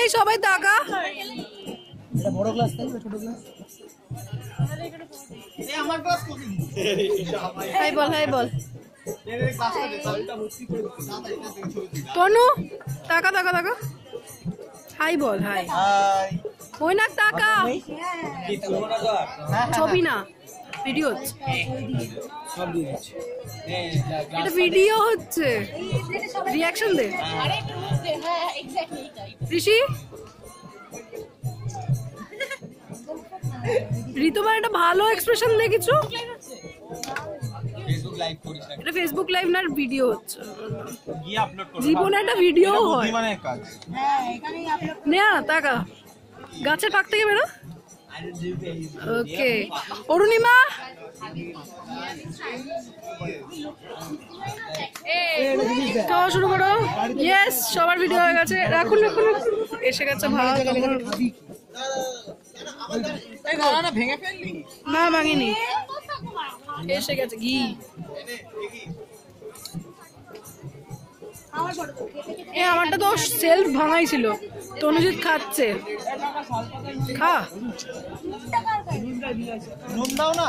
এই সবাই টাকা এটা বড় ক্লাস তাই ছোট ক্লাস এই আমার ক্লাস কত হাই বল তনু টাকা হাই বল হাই ওই না টাকা ছবি না ভিডিও হচ্ছে সব দিয়ে দিচ্ছি এটা ভিডিও হচ্ছে রিঅ্যাকশন দে ঋষি ঋতুবার একটা ভালো এক্সপ্রেশন দে কিছু ফেসবুক লাইভ করিস এটা ফেসবুক লাইভ না ভিডিও হচ্ছে গিয়ে আপলোড করব জীবনে একটা ভিডিও হয় বুদ্ধিমানের কাজ হ্যাঁ এখানেই আপলোড নে টাকা গাছের পাক থেকে বেরো ওকে অরুণিমা খাওয়া শুরু করো ইয়েস সবার ভিডিও হয়ে গেছে রাখুন এসে গেছে ভাত না ভাঙিনি এসে গেছে ঘি আমারটা তো সেলফ ভাঙাই ছিল তনুজিৎ খাচ্ছে খা নুন দাও না